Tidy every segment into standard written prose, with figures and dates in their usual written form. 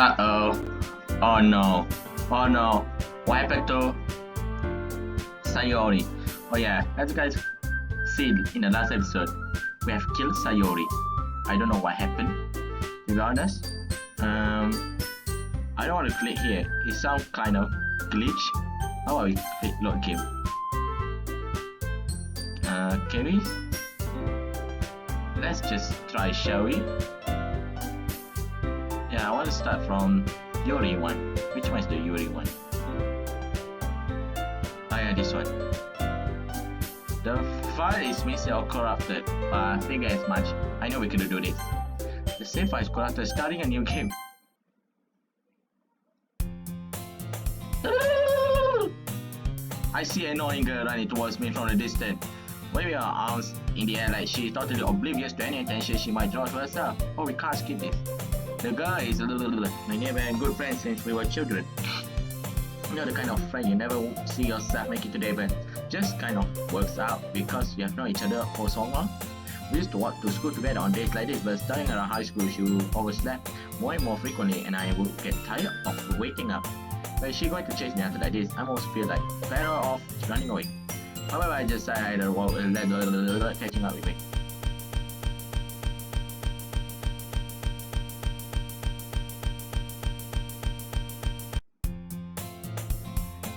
Uh-oh. Oh no. Oh no. What happened to Sayori? Oh yeah, as you guys see in the last episode, we have killed Sayori. I don't know what happened, to be honest. I don't want to click here. It sounds kind of glitch. How about we click load game? Can we? Let's just try, shall we? Yeah, I want to start from Yuri one. Which one is the Yuri one? Oh yeah, this one. The file is missing or corrupted, but I figure as much. I know we could do this. The save file is corrupted, starting a new game. I see an annoying girl running towards me from a distance, waving her arms in the air like she is totally oblivious to any attention she might draw to herself. Oh, we can't skip this. The girl is my neighbor and good friend since we were children. You know, the kind of friend you never see yourself making today, but just kind of works out because you have known each other for so long. We used to walk to school together on days like this, but starting around high school, she would oversleep more and more frequently, and I would get tired of waking up. But is she going to chase me after like this? I almost feel like better off running away. However, I just decided let catching up with me.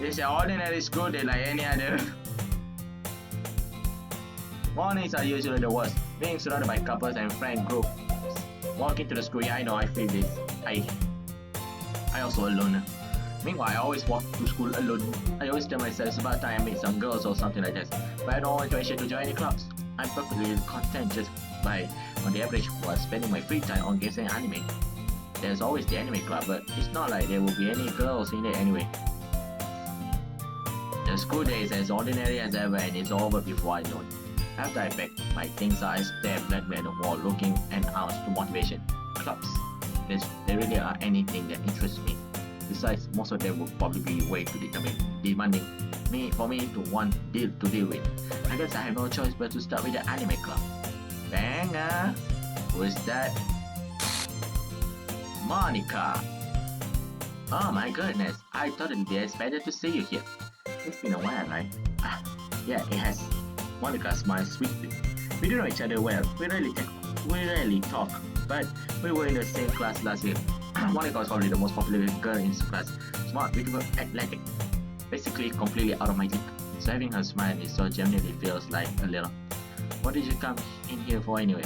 It's an ordinary school day like any other. Mornings are usually the worst. Being surrounded by couples and friend groups. Walking to the school, yeah, I know, I feel this. I also alone. Meanwhile, I always walk to school alone. I always tell myself it's about time I meet some girls or something like that. But I don't want to actually to join any clubs. I'm perfectly content just by, on the average, while spending my free time on games and anime. There's always the anime club, but it's not like there will be any girls in it anyway. The school day is as ordinary as ever and it's over before I know it. After I pack my things, I stare blankly at the wall looking an ounce to motivation. Clubs. There really are anything that interests me. Besides, most of them will probably be way too demanding for me to want to deal with. I guess I have no choice but to start with the anime club. Banger! Who is that? Monica! Oh my goodness, I totally expected to see you here. It's been a while, right? Yeah, it has. Monica smiled sweetly. We do know each other well. We rarely talk, but we were in the same class last year. Monica was probably the most popular girl in class. Smart, beautiful, athletic. Basically, completely out of my league. So having her smile is so genuinely feels like a little. What did you come in here for anyway?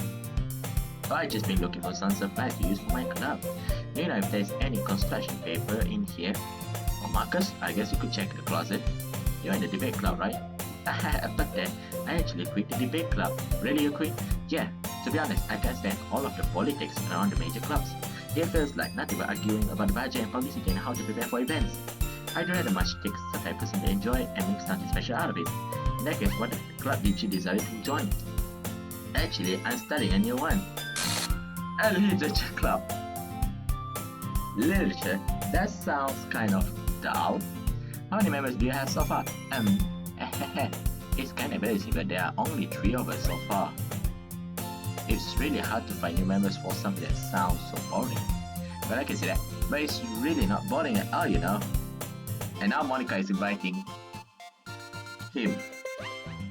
Oh, I just been looking for some supplies to use for my club. Do you know if there's any construction paper in here? Or markers? I guess you could check the closet. You're in the debate club, right? But then, I actually quit the debate club. Really, you quit? Yeah, to be honest, I can't stand all of the politics around the major clubs. It feels like nothing but arguing about the budget and publicity and how to prepare for events. I'd rather much take some type person to enjoy it and make something special out of it. In that case, what club did you decide to join? Actually, I'm starting a new one. A literature club. Literature? That sounds kind of dull. How many members do you have so far? It's kind of embarrassing, but there are only 3 of us so far. It's really hard to find new members for something that sounds so boring. But I can see that. But it's really not boring at all, you know. And now Monica is inviting him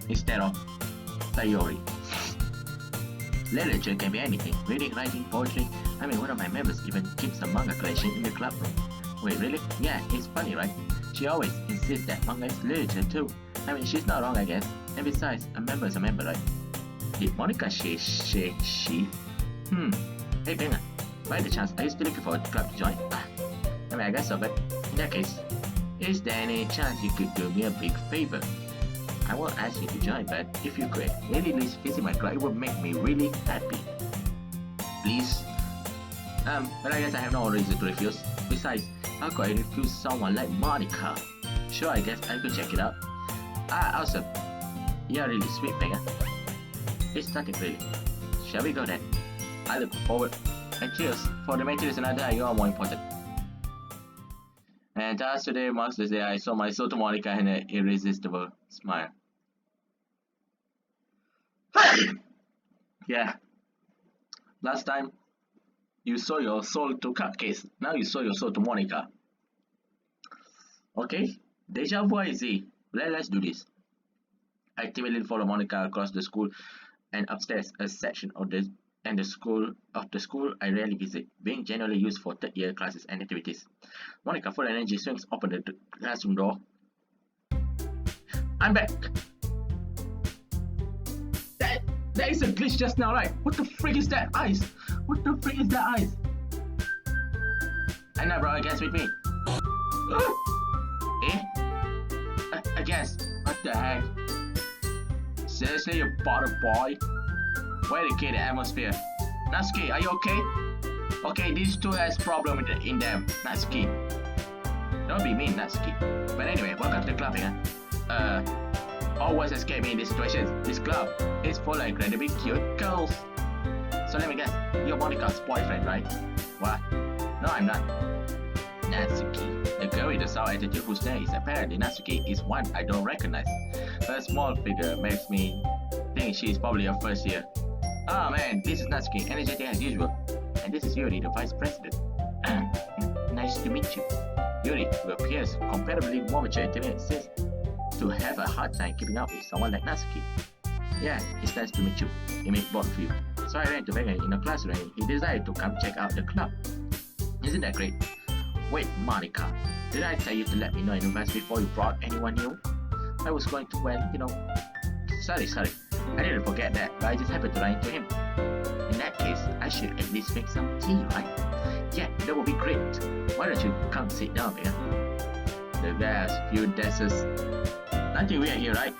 instead of Sayori. Literature can be anything. Reading, writing, poetry. I mean, one of my members even keeps a manga collection in the club room. Wait, really? Yeah, it's funny, right? She always insists that manga is literature too. I mean, she's not wrong, I guess. And besides, a member is a member, right? Did Monica say she? Hey, Banger. By the chance, are you still looking for a club to join? I mean, I guess so, but in that case, is there any chance you could do me a big favor? I won't ask you to join, but if you could really at least visit my club, it would make me really happy. Please? But I guess I have no reason to refuse. Besides, how could I refuse someone like Monica? Sure, I guess I could check it out. Awesome. You're really sweet, Banger. It's starting really. Shall we go then? I look forward. And cheers. For the materials and other, you are more important. And thus today marks the day I saw my soul to Monica and an irresistible smile. Yeah. Last time, You sold your soul to cupcakes. Now you sold your soul to Monica. Okay, deja vu I see. Let's do this. I actively follow Monica across the school and upstairs a section of the school I rarely visit, being generally used for third year classes and activities. Monica, full energy, swings open the classroom door. I'm back. That is a glitch just now, right? What the frick is that ice? What the frick is that ice? I know, bro. I guess with me. Eh? I guess. What the heck? Seriously, you bother boy? Where the kid, the atmosphere? Natsuki, are you okay? Okay, these two has problem in them. Natsuki. Don't be mean, Natsuki. But anyway, welcome to the club here. Always escape me in this situation. This club is full of incredibly cute girls. So let me guess, you're Monica's boyfriend, right? What? No, I'm not. Natsuki, the girl with the sour attitude whose name is apparently Natsuki, is one I don't recognize. Her small figure makes me think she is probably a first year. Oh man, this is Natsuki, energetic as usual. And this is Yuri, the vice president. Nice to meet you. Yuri, who appears comparatively more mature and timid, seems to have a hard time keeping up with someone like Natsuki. Yeah, it's nice to meet you. It made both of you. So I ran to Vegan in a classroom and he decided to come check out the club. Isn't that great? Wait, Monica, did I tell you to let me know in advance before you brought anyone new? I was going to, well, you know... Sorry. I didn't forget that, but I just happened to run into him. In that case, I should at least make some tea, right? Yeah, that would be great. Why don't you come sit down here? The guy has few desks. Nothing weird here, right?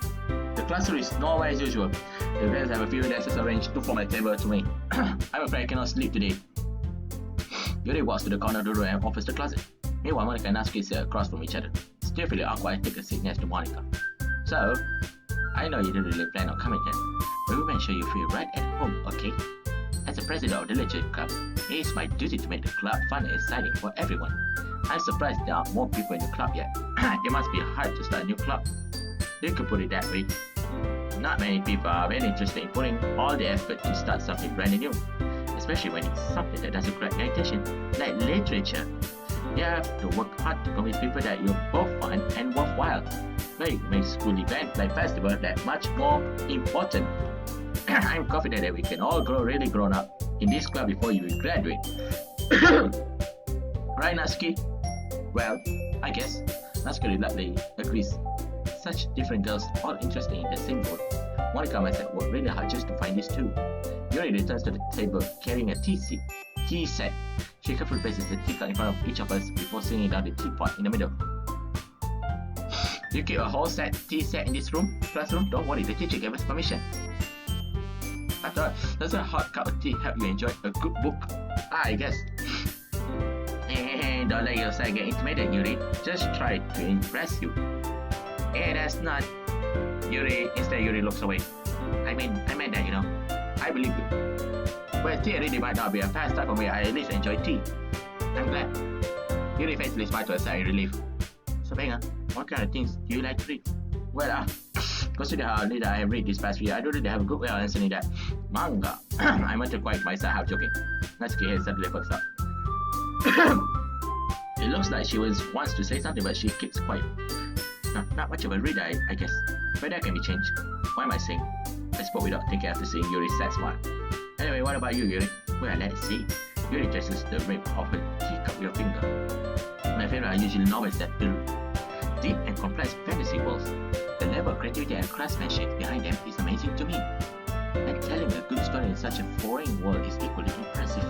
The classroom is normal as usual. The guys have a few desks arranged to form a table to me. I'm afraid I cannot sleep today. Yuri walks to the corner of the room and offers the closet. Meanwhile, Monica and Natsuki sit across from each other. Still feeling awkward, I take a seat next to Monica. So, I know you didn't really plan on coming here, but we'll make sure you feel right at home, okay? As the president of the Literature Club, it is my duty to make the club fun and exciting for everyone. I'm surprised there are more people in the club yet. It must be hard to start a new club. You could put it that way. Not many people are really interested in putting all the effort to start something brand new, especially when it's something that doesn't grab their attention, like literature. You have to work hard to convince people that you're both fun and worthwhile. But it makes school events like festival that much more important. I'm confident that we can all grow really grown up in this club before you graduate. Right, Natsuki? Well, I guess Natsuki reluctantly agrees. Such different girls, all interested in the same goal. Monica must have worked really hard just to find these two. Yuri returns to the table carrying a tea set. She carefully places the teacup in front of each of us before setting down the teapot in the middle. You keep a whole tea set in this classroom? Don't worry, the teacher gave us permission. After all, doesn't a hot cup of tea help you enjoy a good book? I guess. Hey, don't let yourself get intimidated, Yuri. Just try to impress you. Hey, that's not... Yuri, instead Yuri looks away. I meant that, you know. I believe you. Well, tea really might not be a fast time for me. I at least enjoy tea. I'm glad. Yuri faintly smiled to herself in relief. So, Benga, what kind of things do you like to read? Well, consider how little I have read this past year, I don't really have a good way of answering that. Manga. I went to quiet myself, half joking. Natsuki head suddenly perks up. It looks like she wants to say something, but she keeps quiet. Not much of a reader, I guess. But that can be changed. Why am I saying? I spoke without thinking after seeing Yuri's sad smile. Anyway, what about you, Yuri? Well, let's see. Yuri touches the rim of her teacup with your finger. My favorite are usually novels that build deep and complex fantasy worlds. The level of creativity and craftsmanship behind them is amazing to me. And telling a good story in such a foreign world is equally impressive.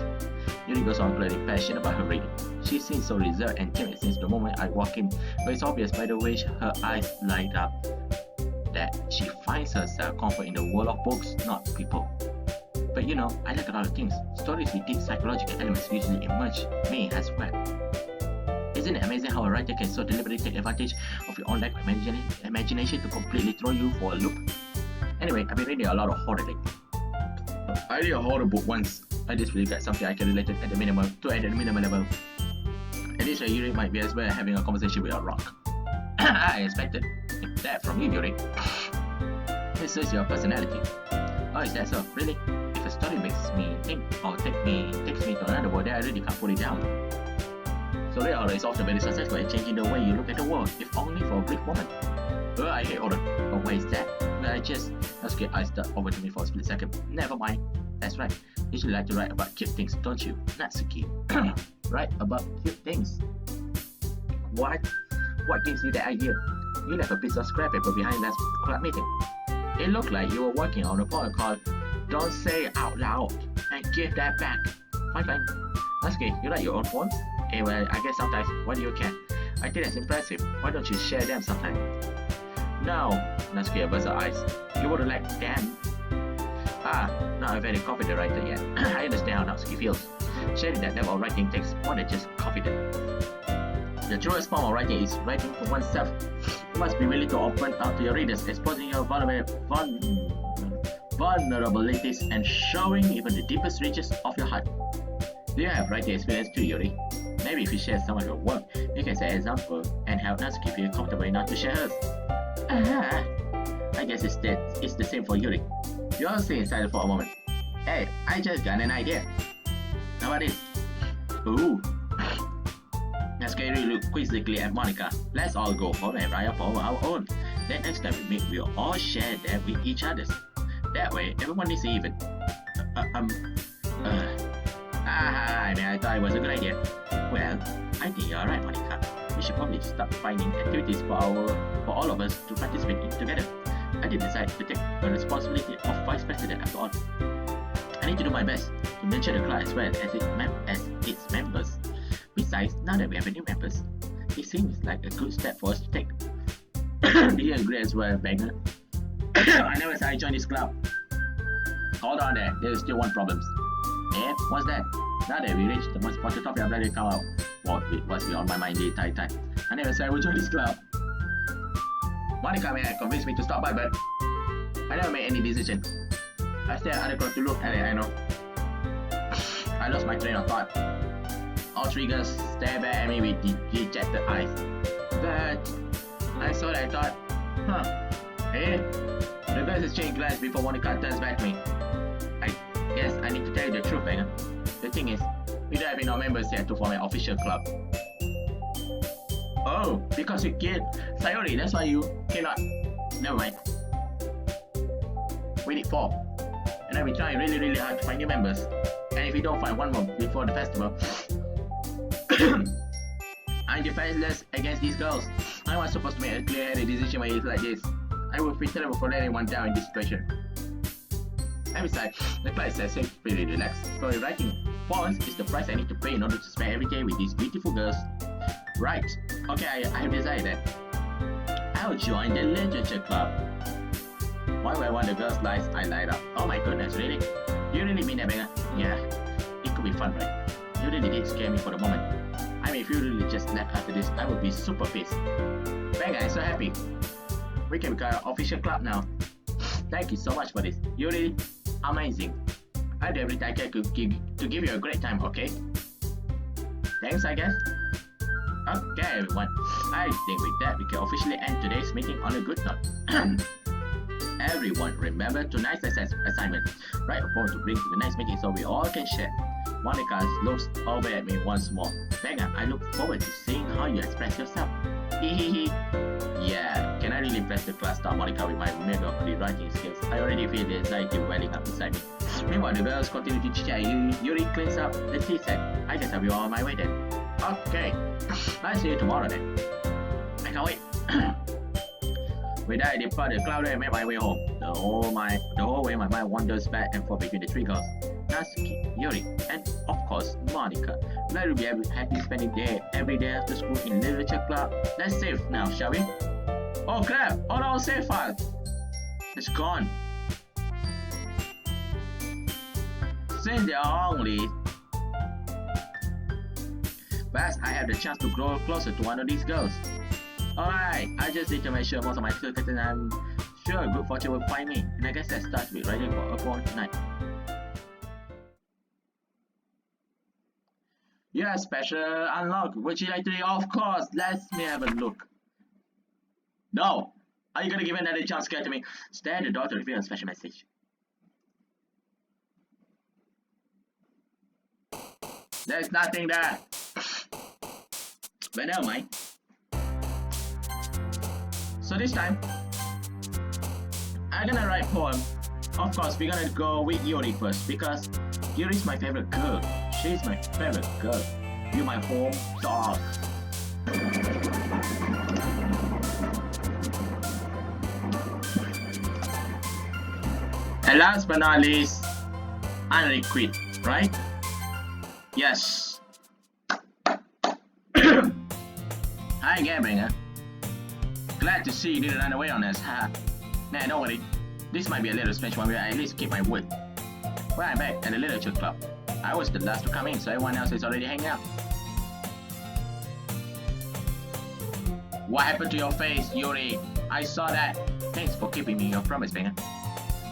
Yuri goes on clearly passionate about her reading. She seems so reserved and timid since the moment I walk in, but it's obvious by the way her eyes light up that she finds herself comfort in the world of books, not people. But you know, I like a lot of things. Stories with deep psychological elements usually emerge me as well. Isn't it amazing how a writer can so deliberately take advantage of your own lack of imagination to completely throw you for a loop? Anyway, I've been reading a lot of horror lately. I read a horror book once. I just really got something I can relate at the minimal level. At least Yuri might be as well having a conversation with a rock. I expected that from you, Yuri. This is your personality. Oh, is that so? Really? If story makes me think, or takes me to another world that I really can't put it down. So they are often very successful at changing the way you look at the world, if only for a brief moment. I hate order. But why is that? Well, Natsuki eyes that over to me for a split second. Never mind. That's right. You usually like to write about cute things, don't you, Natsuki? Write about cute things. What? What gives you that idea? You left a piece of scrap paper behind last club meeting. It looked like you were working on a poem called Don't Say It Out Loud, and give that back. Fine. Natsuki, you write your own poems? Well, I guess sometimes. What do you care? I think that's impressive. Why don't you share them sometime? No, Natsuki averts her eyes. You wouldn't like them? Not a very confident writer yet. I understand how Natsuki feels. Sharing that level of writing takes more than just confidence. The truest form of writing is writing for oneself. You must be willing to open up to your readers, exposing your vulnerabilities and showing even the deepest reaches of your heart. Do you have writing experience too, Yuri? Maybe if you share some of your work, you can set an example and help Natsuki feel comfortable enough to share hers. I guess it's the same for Yuri. You all stay silent for a moment. Hey, I just got an idea. How about this? Ooh. Natsuki looked quizzically at Monica. Let's all go home and write up our own. Then next time we meet, we'll all share them with each other. That way, everyone is even. I thought it was a good idea. Well, I think you're right, Monica. We should probably start finding activities for all of us to participate in together. I did decide to take the responsibility of vice president after all. I need to do my best to nurture the class as well as its members. Besides, now that we have new members, it seems like a good step for us to take. Do you agree as well, Beggar? I never said I joined this club. Hold on there, there is still one problem. What's that? Now that we reached the most important topic, I'm ready to come out. What's on my mind the entire time? I never said I would join this club. Monica may have convinced me to stop by, but I never made any decision. I still had other girls to look at it, I know. I lost my train of thought. All three girls stared back at me with dejected eyes. But I saw that I thought, the girls exchange glance before Monica turns back to me. I guess I need to tell you the truth, Banger. The thing is, we don't have enough members yet to form an official club. Oh, because you killed Sayori, that's why you cannot. Never mind. We need 4. And I've been trying really hard to find new members. And if we don't find one more before the festival, I'm defenseless against these girls. I was supposed to make a clear-headed decision when it's like this. I would feel terrible for letting one down in this situation. And besides, the class is pretty relaxed, so writing poems is the price I need to pay in order to spend every day with these beautiful girls. Right, okay, I have decided. I'll join the literature club. Why would I want the girls' lights? I light up. Oh my goodness, really? You really mean that, Banger? Yeah, it could be fun, right? You really did scare me for the moment. I mean, if you really just left after this, I would be super pissed. Banger, I'm so happy. We can become an official club now. Thank you so much for this. You're really amazing. I'll do everything I can to give you a great time, okay? Thanks, I guess. Okay, everyone. I think with that, we can officially end today's meeting on a good note. Everyone, remember tonight's assignment. Write a poem to bring to the next meeting so we all can share. Monica looks over at me once more. Banger, I look forward to seeing how you express yourself. Hehehe. Yeah, can I really impress the class star Monica with my mediocre writing skills? I already feel the anxiety welling up inside me. Meanwhile, the girls continue to chat. Yuri cleans up the tea set. I guess I'll be on my way then. Okay, I'll see you tomorrow then. I can't wait. With that, I depart the cloud and made my way home. The whole way my mind wanders back and forth between the 3 girls. Natsuki, Yuri, and of course, Monica. Glad to be happy spending every day after school in literature club. Let's save now, shall we? Oh crap! All our save file! It's gone. Since they are only perhaps I have the chance to grow closer to one of these girls. Alright, I just need to make sure most of my skills and I'm sure good fortune will find me. And I guess that starts with writing for a poem tonight. Yeah, special unlock. Would you like to? Of course. Let me have a look. No. Are you gonna give another jump scare to me? Stare at the door to reveal a special message. There's nothing there. But never mind. So this time, I'm gonna write a poem. Of course, we're gonna go with Yuri first because Yuri's my favorite girl. She's my favorite girl. You're my home dog. And last but not least, unliquid, right? Yes. Hi, Gabringer. Glad to see you didn't run away on us, haha. Nah, don't worry. This might be a little strange one where I at least keep my word. Well, I'm back at the literature club. I was the last to come in, so everyone else is already hanging out. What happened to your face, Yuri? I saw that. Thanks for keeping me your promise, Banger.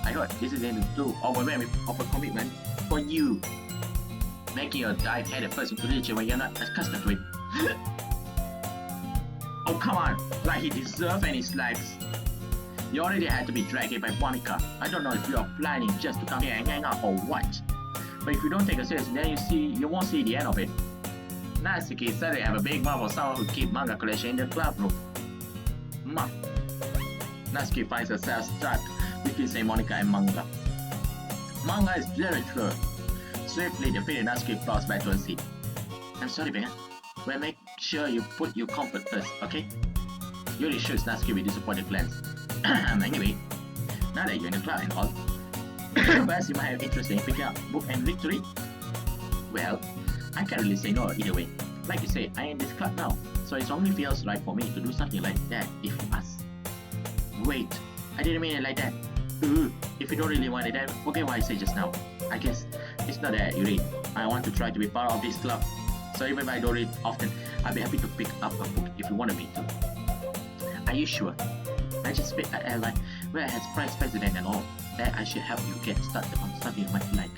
I heard this is in the do overwhelming of a commitment for you. Making your dive-headed person to literature when you're not accustomed to it. Oh, come on, like he deserves any slacks. You already had to be dragged here by Monica. I don't know if you are planning just to come here and hang out or what. But if you don't take it seriously, then you won't see the end of it. Natsuki suddenly have a big mouth for someone who keep manga collection in the club room. Natsuki finds herself stuck between say Monica and manga. Manga is literature. Swiftly defeated Natsuki falls back to her seat. I'm sorry, Bega. Well, make sure you put your comfort first, okay? Yuri shoots Natsuki with disappointed glance. Anyway, now that you're in the club and all, perhaps you might have interest in picking up book and read to read. Well, I can't really say no either way. Like you say, I am in this club now, so it only feels right for me to do something like that if you ask. Wait, I didn't mean it like that. If you don't really want it, then forget what I said just now. I guess it's not that, Yuri. I want to try to be part of this club. So even if I don't read often, I'll be happy to pick up a book if you wanted me to. Are you sure? I just spit at airline where I had prize president and all. That I should help you get started on something you might like.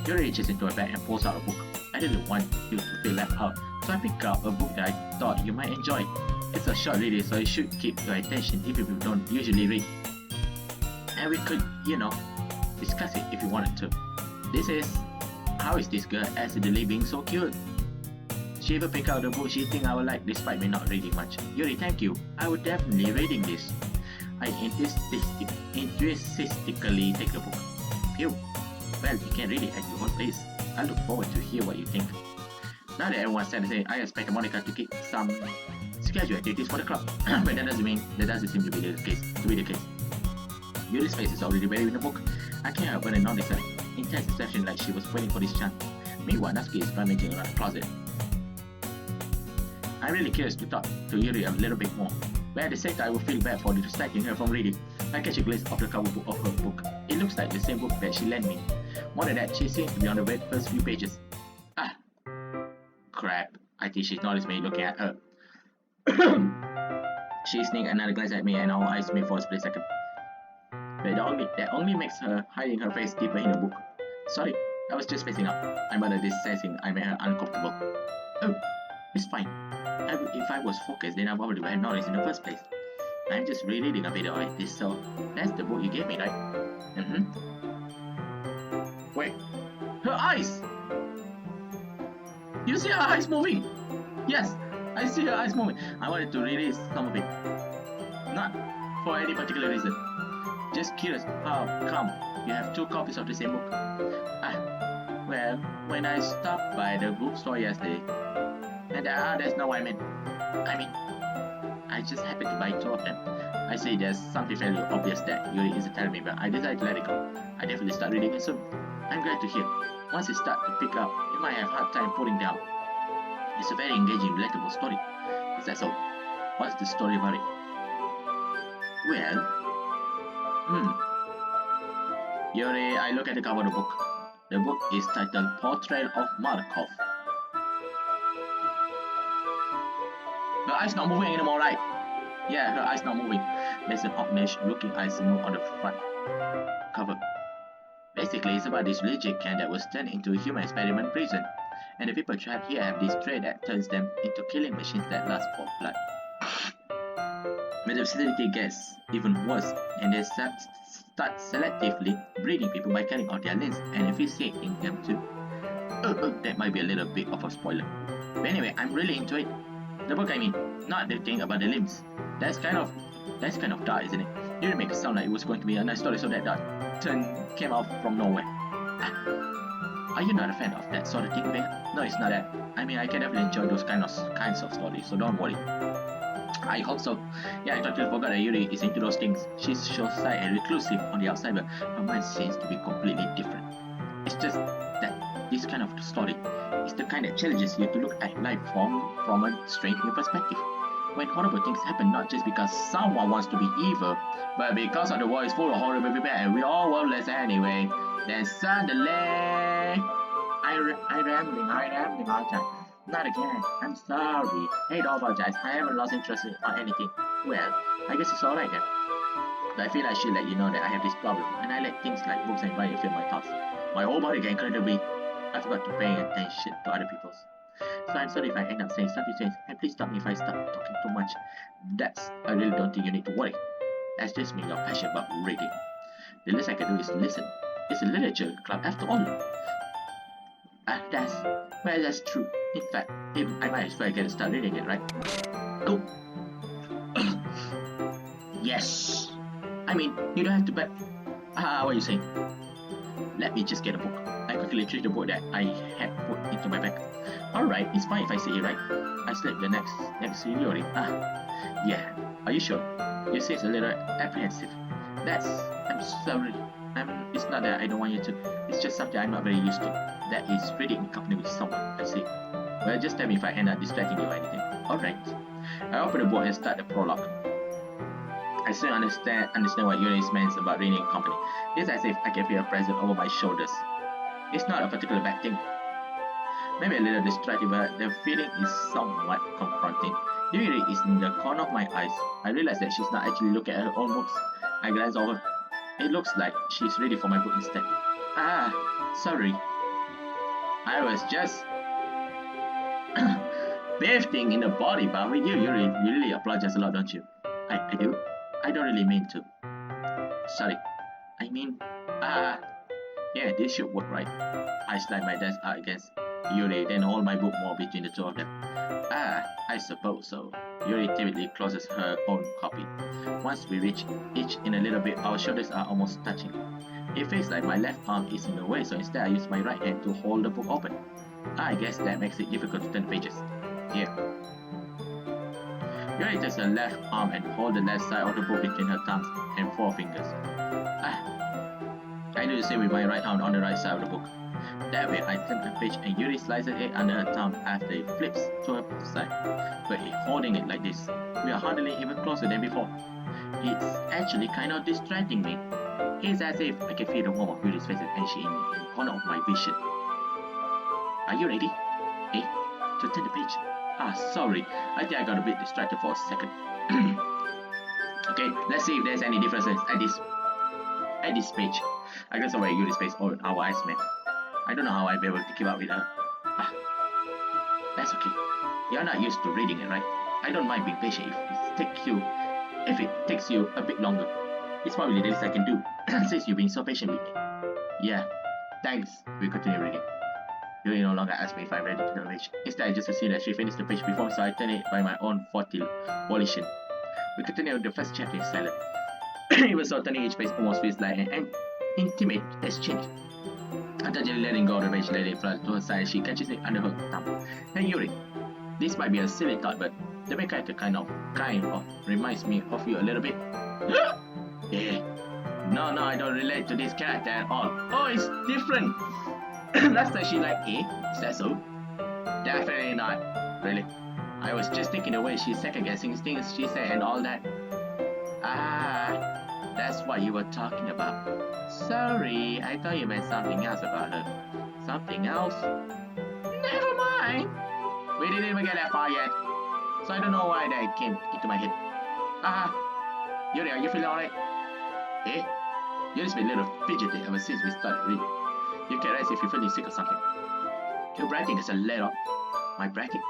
Yuri reaches into her bag and pulls out a book. I didn't want you to feel left out, so I picked up a book that I thought you might enjoy. It's a short reading, so it should keep your attention even if you don't usually read. And we could, discuss it if you wanted to. This is How Is This Girl Accidentally Being So Cute? She even picked out the book she think I would like despite me not reading much. Yuri, thank you. I would definitely reading this. I enthusiastically take the book. Phew. Well, you can read it at your own pace. I look forward to hear what you think. Now that everyone's said the same, I expect Monica to keep some schedule activities for the club. But that doesn't seem to be the case. Yuri's face is already buried in the book. I can't help but notice her intense expression like she was waiting for this chance. Meanwhile, Natsuki is rummaging around the closet. I'm really curious to talk to Yuri a little bit more, but at the same time I will feel bad for distracting her from reading. I catch a glimpse of the cover book of her book. It looks like the same book that she lent me. More than that, she seems to be on the very first few pages. Crap. I think she's noticed me looking at her. She sneaks another glance at me and our eyes meet for a split second. But that only makes her hiding her face deeper in the book. Sorry, I was just facing up. I'm under this sensing I made her uncomfortable. Oh, it's fine. If I was focused, then I probably would have noticed in the first place. I'm just rereading a bit of it, so that's the book you gave me, right? Wait, her eyes! You see her eyes moving? Yes, I see her eyes moving. I wanted to release some of it. Not for any particular reason. Just curious how come you have two copies of the same book? Well, when I stopped by the bookstore yesterday, and that's not what I meant. I just happened to buy two of them. I say there's something fairly obvious that Yuri isn't telling me, but I decided to let it go. I definitely start reading it soon. I'm glad to hear. Once it starts to pick up, you might have a hard time putting down. It's a very engaging, relatable story. Is that so? What's the story about it? Well, Yuri, I look at the cover of the book. The book is titled Portrait of Markov. Her eyes not moving anymore, right? Yeah, her eyes not moving. There's an odd looking eyes move on the front cover. Basically, it's about this religious camp that was turned into a human experiment prison. And the people trapped here have this trait that turns them into killing machines that lust for blood. But the facility gets even worse, and they start selectively breeding people by cutting off their limbs and asphyxiating them too. That might be a little bit of a spoiler. But anyway, I'm really into it. The book, I mean, not the thing about the limbs. That's kind of dark, isn't it? You didn't make it sound like it was going to be a nice story, so that dark turn came out from nowhere. Are you not a fan of that sort of thing, babe? No, it's not that. I mean, I can definitely enjoy those kinds of stories, so don't worry. I hope so. Yeah, I totally forgot that Yuri is into those things. She's shy and reclusive on the outside, but her mind seems to be completely different. It's just that this kind of story is the kind that challenges you to look at life from a strange new perspective. When horrible things happen not just because someone wants to be evil, but because of the world is full of horrible people and we all worthless anyway, then suddenly I'm rambling, aren't I? Not again. I'm sorry. Hey, don't apologize. I haven't lost interest in or anything. Well, I guess it's alright then. But I feel I should let you know that I have this problem, and I let things like books and writing fill my thoughts. My whole body get incredibly. I forgot to pay attention to other people's. So I'm sorry if I end up saying something strange, and please stop me if I start talking too much. I really don't think you need to worry. That's just me, your passion about reading. The least I can do is listen. It's a literature club after all. That's true. In fact, I might as well get start reading it, right? Oh, yes. I mean, you don't have to bet. What are you saying? Let me just get a book. I quickly retrieved the book that I had put into my bag. Alright, it's fine if I say it, right? I slept the next to Yuri. Yeah. Are you sure? You say it's a little apprehensive. I'm sorry. It's not that I don't want you to. It's just something I'm not very used to. That is reading in company with someone, I see. Well, just tell me if I end up distracting you or anything. Alright. I open the book and start the prologue. I still understand what Yuri means about reading in company. It's as if I can feel a presence over my shoulders. It's not a particularly bad thing. Maybe a little distracting, but the feeling is somewhat confronting. Yuri is in the corner of my eyes. I realize that she's not actually looking at her own books. I glance over. It looks like she's ready for my book instead. Sorry. I was just bathing in the body bath with you. You really apologize a lot, don't you? I do. I don't really mean to. Sorry. I mean, yeah, this should work, right? I slide my desk out against Yuri, then hold my book more between the two of them. I suppose so. Yuri timidly closes her own copy. Once we reach each in a little bit, our shoulders are almost touching. It feels like my left arm is in the way, so instead I use my right hand to hold the book open. I guess that makes it difficult to turn the pages. Here. Yuri takes her left arm and holds the left side of the book between her thumbs and forefingers. I do the same with my right arm on the right side of the book. That way, I turn the page and Yuri slices it under her thumb after it flips to her side. But holding it like this, we are hardly even closer than before. It's actually kind of distracting me. It's as if I can feel the warmth of Yuri's face and she in the corner of my vision. Are you ready? To turn the page. Sorry. I think I got a bit distracted for a second. Okay, let's see if there's any differences at this page. I guess over Yuri's face or our eyes met. I don't know how I'll be able to keep up with her. That's okay. You're not used to reading it, right? I don't mind being patient if it takes you a bit longer. It's probably the least I can do, since you've been so patient with me. Yeah, thanks. We continue reading. Yuri no longer asks me if I'm ready to turn the page. Instead, I just assume that she finished the page before, so I turn it by my own volition. We continue with the first chapter in silence. Even so, turning each page almost feels like an intimate exchange. After gently letting go of the page, letting it fall to her side, she catches it under her thumb. Hey Yuri, this might be a silly thought, but the main character kind of reminds me of you a little bit. Yeah. No, I don't relate to this character at all. Oh, it's different. Last time she like, is that so? Definitely not. Really? I was just thinking the way she's second guessing things she said and all that. That's what you were talking about. Sorry, I thought you meant something else about her. Something else? Never mind. We didn't even get that far yet. So I don't know why that came into my head. Yuri, are you feeling alright? Yuri's been a little fidgety ever since we started reading. You can rest if you're feeling sick or something. Your breathing is a little. My breathing?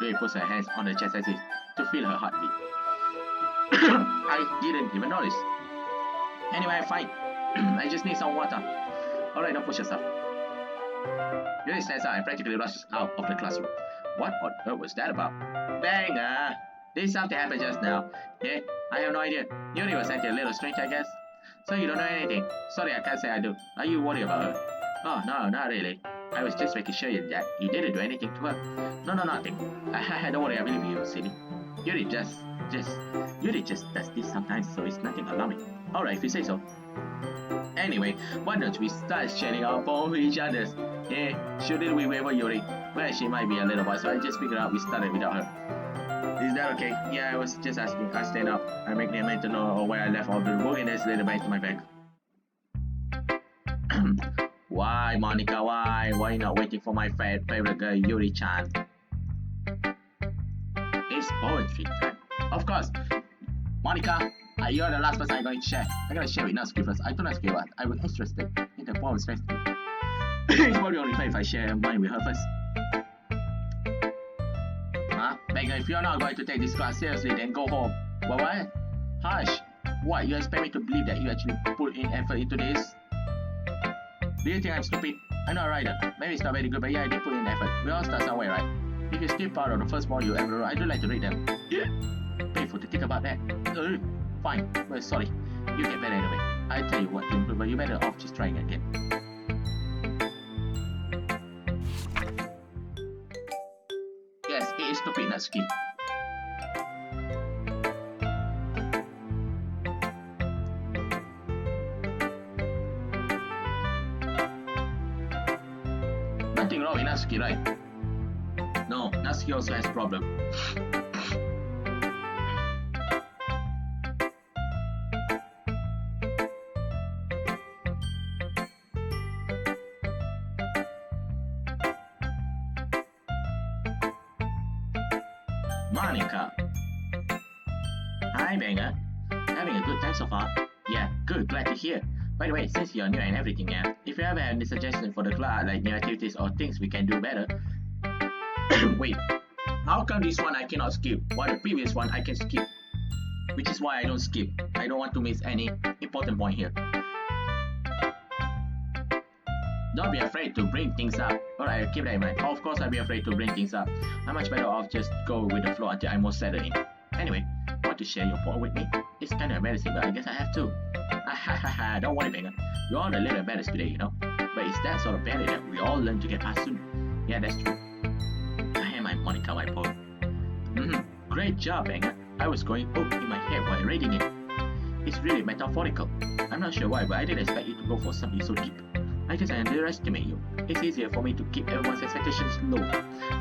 Yuri puts her hands on her chest as if to feel her heartbeat. I didn't even notice. Anyway, I'm fine. I just need some water. Alright, don't push yourself. Yuri stands out and practically rushes out of the classroom. What on earth was that about? Banger! Did something happen just now? Yeah, I have no idea. Yuri was acting a little strange, I guess. So you don't know anything? Sorry, I can't say I do. Are you worried about her? Oh, no, not really. I was just making sure that you didn't do anything to her. No, nothing. Don't worry, I believe you, silly. Yuri just does this sometimes, so it's nothing alarming. Alright, if you say so. Anyway, why don't we start sharing our poem with each other? Yeah, shouldn't we wait for Yuri? Well, she might be a little boy, so I just figured out we started without her. Is that okay? Yeah, I was just asking. I stand up. I make the man to know where I left all the book and then slid it back to my bag. Why, Monica, why? Why not waiting for my favorite girl, Yuri-chan? It's poetry time. Of course. Monica, you're the last person I'm going to share. I'm going to share with Natsuki first. I told Natsuki what I was interested in the poem's festival. It's probably only fair if I share mine with her first. Huh? Beggar, if you're not going to take this class seriously, then go home. What? Hush. What, you expect me to believe that you actually put in effort into this? Do you think I'm stupid? I'm not a writer. Maybe it's not very good, but yeah, I did put in effort. We all start somewhere, right? If you're still proud of the first module you ever wrote, I do like to read them. Yeah. Painful to think about that. Fine. Well, sorry. You get better anyway. I tell you what to improve, but you're better off just trying again. Yes, it is stupid, Natsuki. Nothing wrong with Natsuki, right? No, Natsuki also has a problem. Monica. Hi, Banger. Having a good time so far? Yeah, good, glad to hear. By the way, since you're new and everything, yeah, if you ever have any suggestions for the class, like new activities or things we can do better. Wait, how come this one I cannot skip, while the previous one I can skip? Which is why I don't skip. I don't want to miss any important point here. Don't be afraid to bring things up. Alright, I'll keep that in mind. Of course I'll be afraid to bring things up. I'm much better off just go with the flow until I'm more settled in. Anyway, want to share your poem with me? It's kinda embarrassing, but I guess I have to. Don't worry, Banger. We're all a little embarrassed today, you know? But it's that sort of barrier that we all learn to get past soon. Yeah, that's true. I have my Monica, my poem. Great job, Banger. I was going in my head while reading it. It's really metaphorical. I'm not sure why, but I didn't expect you to go for something so deep. I guess I underestimate you. It's easier for me to keep everyone's expectations low.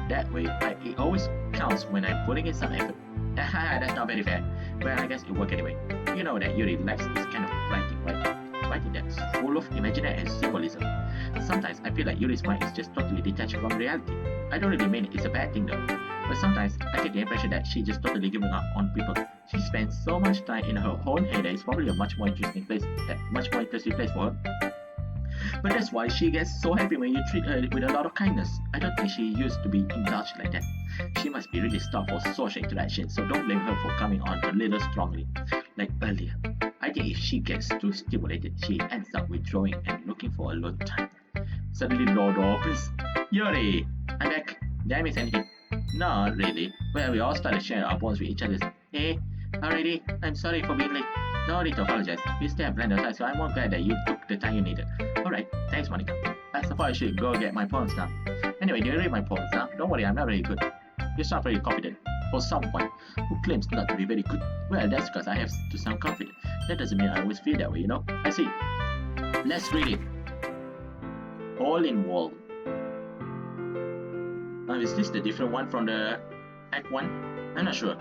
That way, it always counts when I'm putting in some effort. That's not very fair. But I guess it worked anyway. You know that Yuri likes this kind of writing, right? Writing that's full of imaginary and symbolism. Sometimes I feel like Yuri's mind is just totally detached from reality. I don't really mean it's a bad thing though. But sometimes I get the impression that she's just totally giving up on people. She spends so much time in her own head that it's probably a much more interesting place for her. But that's why she gets so happy when you treat her with a lot of kindness. I don't think she used to be indulged like that. She must be really starved for social interaction, so don't blame her for coming on a little strongly, like earlier. I think if she gets too stimulated, she ends up withdrawing and looking for alone time. Suddenly the door opens. Yuri! I'm back. Did I miss anything? Not really. Well, we all started sharing our poems with each other. Hey, already? I'm sorry for being late. No need to apologize. We still have plenty of time, so I'm more glad that you took the time you needed. Alright, thanks Monica. I suppose I should go get my poems now. Anyway, do you read my poems now? Don't worry, I'm not very good. You sound very confident. For someone who claims not to be very good. Well, that's because I have to sound confident. That doesn't mean I always feel that way, you know? I see. Let's read it. All in wall. Is this the different one from the Act 1? I'm not sure.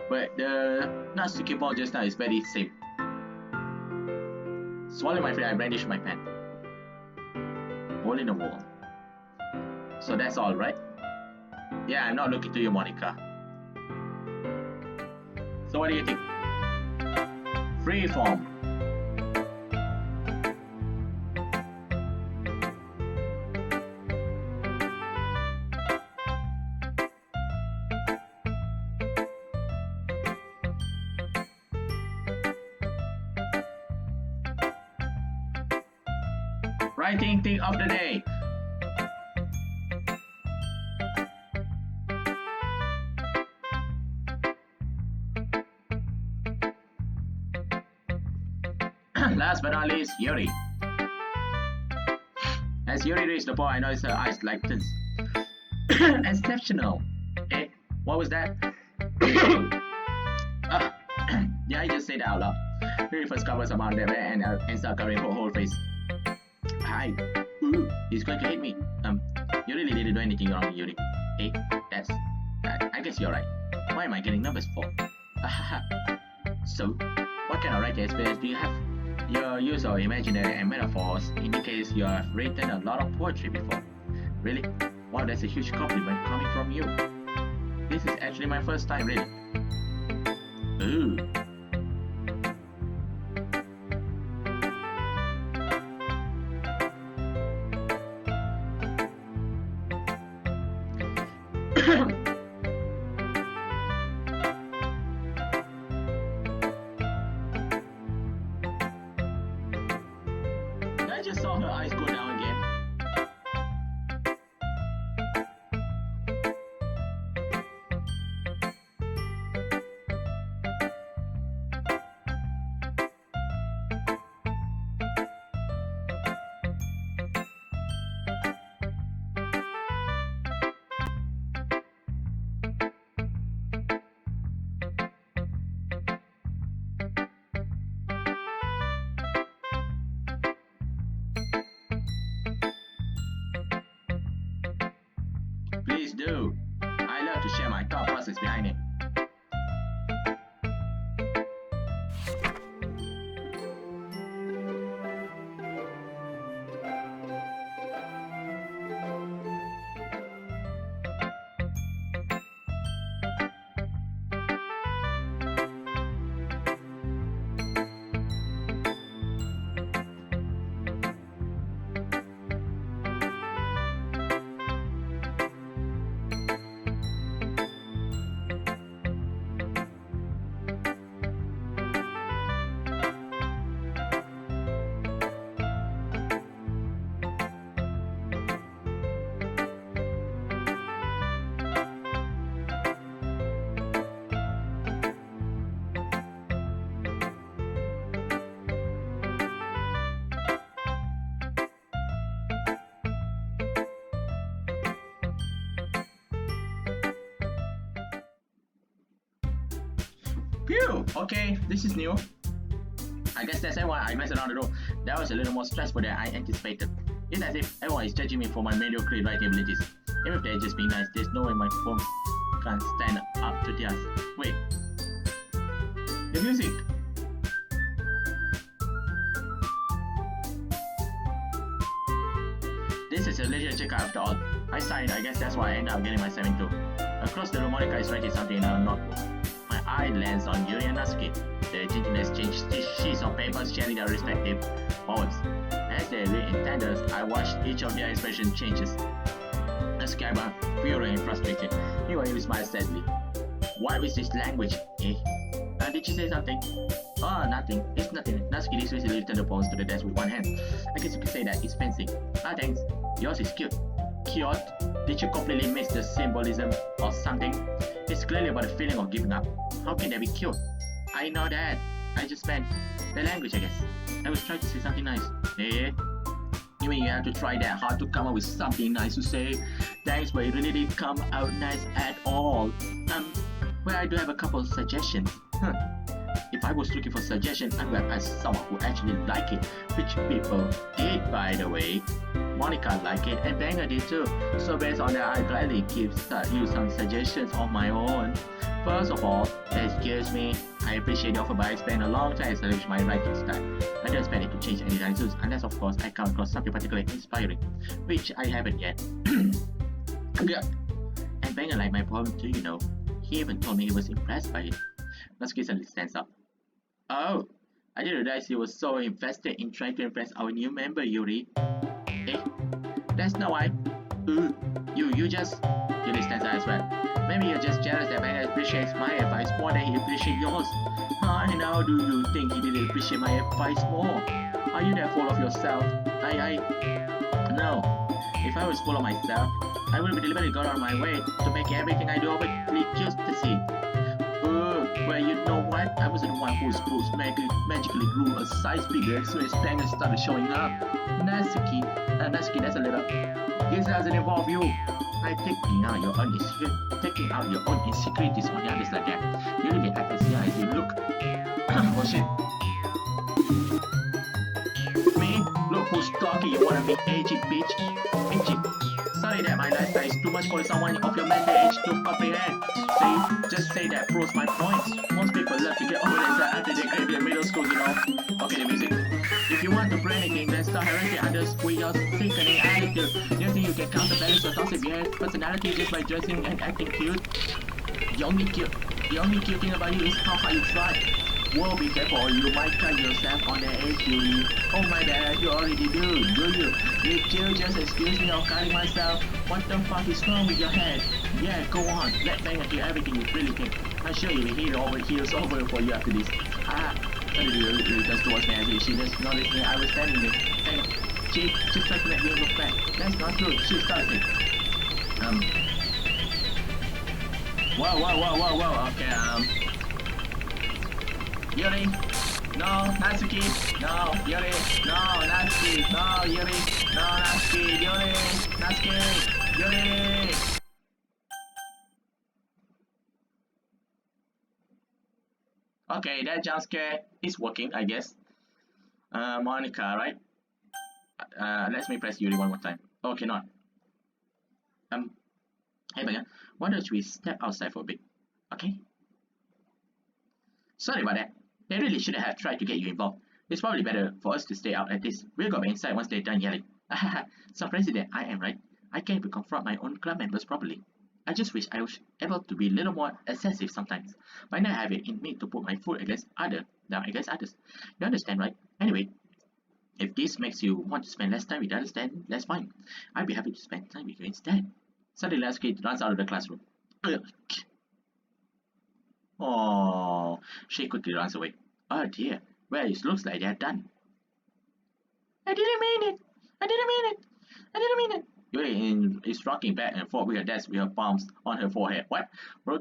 But the Natsuki ball just now is very same. Swallowing my friend, I brandish my pen. Hole in the wall. So that's all, right? Yeah, I'm not looking to you, Monica. So what do you think? Freeform. Writing thing of the day. Last but not least, Yuri. As Yuri reached the point, I noticed her eyes like this. Exceptional. Eh? What was that? Did I just say that out loud? Yuri first covers around their hair and start covering her whole face. Hi. Ooh, he's going to hit me. You really didn't do anything wrong, Yuri. Hey, I guess you're right. Why am I getting nervous for? So, what kind of writing experience do you have? Your use of imaginary and metaphors indicates you have written a lot of poetry before. Really? Wow, that's a huge compliment coming from you. This is actually my first time reading. Ooh. I just saw her eyes go down again. Please do. I love to share my thought process behind it. Phew! Okay, this is new. I guess that's why I messed around the room. That was a little more stressful than I anticipated. It's as if everyone is judging me for my mediocre writing abilities. Even if they're just being nice, there's no way my phone can stand up to theirs. Wait. The music! This is a leisure check after all. I signed, I guess that's why I ended up getting my 7-2. Across the room, Monica is writing something in her notebook. My eye lands on Yuri and Natsuki. The gentlemen exchange sheets of paper sharing their respective poems. As they read in tandem, I watched each of their expression changes. Natsuki was furious and frustrated. Yuri smiled sadly. What is this language, eh? Did you say something? Oh, nothing. It's nothing. Natsuki dismissively turned the poems to the desk with one hand. I guess you could say that it's fancy. Ah, thanks. Yours is cute. Cute? Did you completely miss the symbolism or something? It's clearly about the feeling of giving up. How can that be cute? I know that. I just meant the language, I guess. I was trying to say something nice. Eh? You mean you have to try that hard to come up with something nice to say? Thanks, but it really didn't come out nice at all. Well, I do have a couple of suggestions. If I was looking for suggestions, I would ask someone who actually liked it, which people did, by the way. Monica liked it and Banger did too. So based on that, I gladly give you some suggestions of my own. First of all, excuse me, I appreciate the offer, but I spent a long time establishing my writing style. I don't expect it to change anytime soon, unless of course I come across something particularly inspiring, which I haven't yet. And Banger liked my poem too, you know. He even told me he was impressed by it. Natsuki suddenly stands up. Oh, I didn't realize he was so invested in trying to impress our new member, Yuri. Eh? That's not why. You just... Yuri stands up as well. Maybe you're just jealous that Banger appreciates my advice more than he appreciates yours. And how do you think he didn't appreciate my advice more? Are you that full of yourself? No. If I was full of myself, I would be deliberately gone on my way to make everything I do overly just to see. Well, you know what? I was the one whose clothes magically grew a size bigger, so his bangers started showing up. Natsuki, that's a little. This doesn't involve you. By taking out your own insecurities on the others like that, you really act as young as you look. Oh shit. Me? Look who's talking, you wanna be edgy, bitch. Edgy. Sorry that my lifestyle is too much for someone of your mental age to comprehend. See? Just say that proves my points. Most people love to get over themselves after they graduate middle school, you know. Okay, the music. If you want to play anything, then start harassing others with your sickening attitude. Do you think you can counterbalance your toxic personality just by dressing and acting cute? The only cute thing about you is how hard you try. Whoa, be careful, you might cut yourself on the edge, Yuri. Oh my bad, you already do you? Did you just excuse me of cutting myself? What the fuck is wrong with your head? Yeah, go on, let Banger hear everything you really think. I'm sure you'll be heels over for you after this. Suddenly Yuri turns towards me as if she just noticed me. I was standing there. And she tried to make me look back. That's not true, she started it. Whoa, okay, Yuri, no, Natsuki, no, Yuri, no, Natsuki, no, Yuri, no, Natsuki, Yuri, Natsuki, Yuri. Okay, that jump scare is working, I guess. Monica, right? Let me press Yuri one more time. Okay, not. Hey, Banga, why don't we step outside for a bit? Okay? Sorry about that. They really shouldn't have tried to get you involved. It's probably better for us to stay out at this. We'll go inside once they're done yelling. So president, I am right. I can't even confront my own club members properly. I just wish I was able to be a little more excessive sometimes. By not having it in me to put my foot against others. You understand, right? Anyway, if this makes you want to spend less time with others, then that's fine. I'd be happy to spend time with you instead. Suddenly, last kid runs out of the classroom. Oh, she quickly runs away. Oh dear, well, it looks like they're done. I didn't mean it. Yuri is rocking back and forth with her desk with her palms on her forehead. What?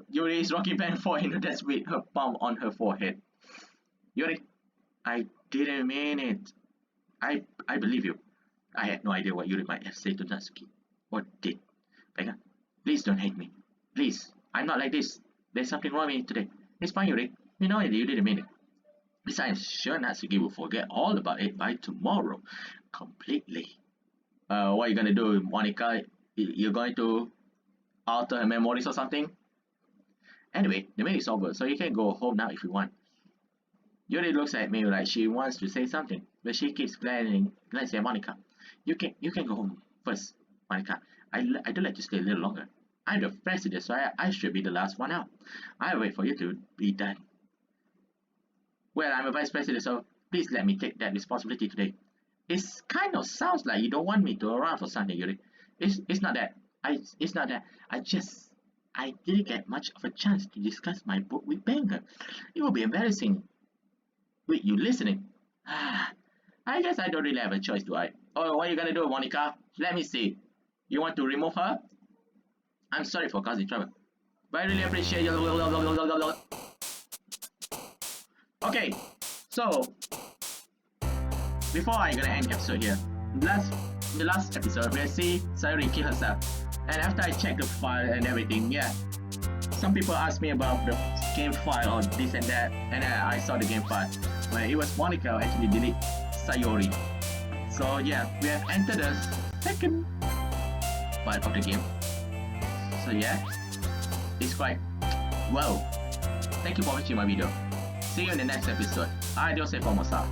Yuri is rocking back and forth in her desk with her palm on her forehead. Yuri, I didn't mean it. I believe you. I had no idea what Yuri might have said to Natsuki. Or did. Becca, please don't hate me. Please, I'm not like this. There's something wrong with me today. It's fine, Yuri. You know you didn't mean it. Besides, I'm sure Natsuki will forget all about it by tomorrow. Completely. What are you gonna do, Monica? You're going to alter her memories or something? Anyway, the meeting is over, so you can go home now if you want. Yuri looks at me like she wants to say something, but she keeps glancing at Monica. You can go home first, Monica. I do like to stay a little longer. I'm the president, so I should be the last one out. I'll wait for you to be done. Well, I'm a vice president, so please let me take that responsibility today. It kind of sounds like you don't want me to around for Sunday, Yuri. It's not that. I didn't get much of a chance to discuss my book with Banger. It will be embarrassing with you listening. I guess I don't really have a choice, do I? Oh, what are you gonna do, Monica? Let me see. You want to remove her? I'm sorry for causing trouble, but I really appreciate you. Okay, so before I'm gonna end the episode here, the last episode we see Sayuri kill herself, and after I checked the file and everything, yeah, some people asked me about the game file or this and that, and I saw the game file where it was Monica who actually delete Sayuri. So yeah, we have entered the second part of the game. So yeah, it's quite well. Thank you for watching my video. See you in the next episode. Adios e formosa.